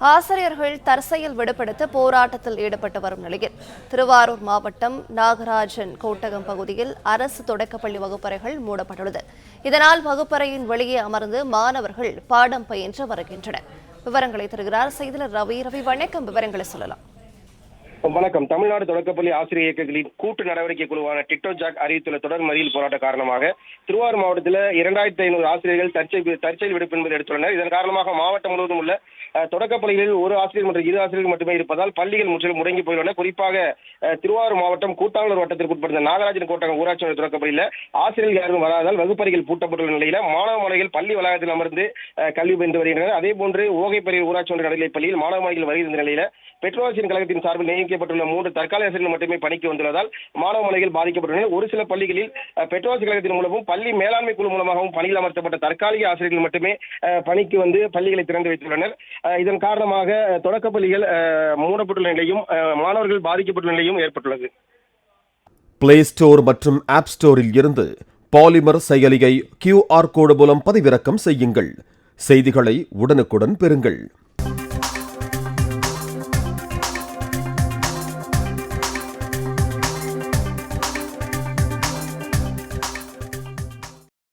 ஆசிரியர்கள் தற்செயல் விடுபடுத்த போராட்டத்தில் ஈடுபட்டு வரும் நிலையில் திருவாரூர் மாவட்டம் நாகராஜன் கோட்டகம் பகுதியில் அரசு தொடக்கப்பள்ளி வகுப்பறைகள் மூடப்பட்டுள்ளது. இதனால் வகுப்பறையின் வெளியே அமர்ந்து மாணவர்கள் பாடம் பயின்று வருகின்றனர். விவரங்களை தருகிறார் செய்தியாளர் ரவி. வணக்கம், விவரங்களை சொல்லலாம். வணக்கம். தமிழ்நாடு தொடக்கப்பள்ளி ஆசிரியர் இயக்கங்களின் கூட்டு நடவடிக்கை குழுவான டிட்டோ ஜாக் அறிவித்துள்ள தொடர் மறியல் போராட்ட காரணமாக திருவாரூர் மாவட்டத்தில் 2500 ஆசிரியர்கள் தற்செயல் விடுப்பு என்பதை எடுத்துள்ளனர். இதன் காரணமாக மாவட்டம் முழுவதும் உள்ள தொடக்கப்பள்ளிகளில் ஒரு ஆசிரியர் மற்றும் 2 ஆசிரியர்கள் மட்டுமே இருப்பதால் பள்ளிகள் முற்றிலும் முடங்கி போயுள்ளன. குறிப்பாக திருவாரூர் மாவட்டம் கூத்தாங்கலூர் வட்டத்திற்கு உட்பட்ட நாகராஜன் கோட்டகம் ஊராட்சி தொடக்கப்பள்ளியில் ஆசிரியர்கள் யாரும் வராதால் வகுப்பறைகள் பூட்டப்பட்டுள்ள நிலையில் மாணவ மாணவிகள் பள்ளி வளாகத்தில் அமர்ந்து கல்வி பயின்று வருகின்றனர். அதேபோன்று ஓகைப்பள்ளி ஊராட்சி ஒன்றிய நடுநிலைப் பள்ளியில் மாணவ மாணவிகள் வருகின்ற நிலையில் பெட்ரோல் கழகத்தின் சார்பில் நியமிக்கப்பட்டுள்ள 3 தற்காலிக ஆசிரியர்கள் மட்டுமே பணிக்கு வந்துள்ளதால் மாணவ மாணவிகள் பாதிக்கப்பட்டுள்ளனர். ஒரு சில பள்ளிகளில் பெட்ரோல் கழகத்தின் மூலமும் பள்ளி மேலாண்மை குழு மூலமாகவும் பணியில் அமர்த்தப்பட்ட தற்காலிக ஆசிரியர்கள் மட்டுமே பணிக்கு வந்து பள்ளிகளை திறந்து வைத்துள்ளனர். இதன் காரணமாக தொடக்கப்பள்ளிகள் மூடப்பட்டுள்ள நிலையும் மாணவர்கள் பாதிக்கப்பட்டுள்ள நிலையும் ஏற்பட்டுள்ளது. பிளே ஸ்டோர் மற்றும் ஆப் ஸ்டோரில் இருந்து பாலிமர் செயலியை QR கோடு மூலம் பதிவிறக்கம் செய்யுங்கள். செய்திகளை உடனுக்குடன் பெறுங்கள்.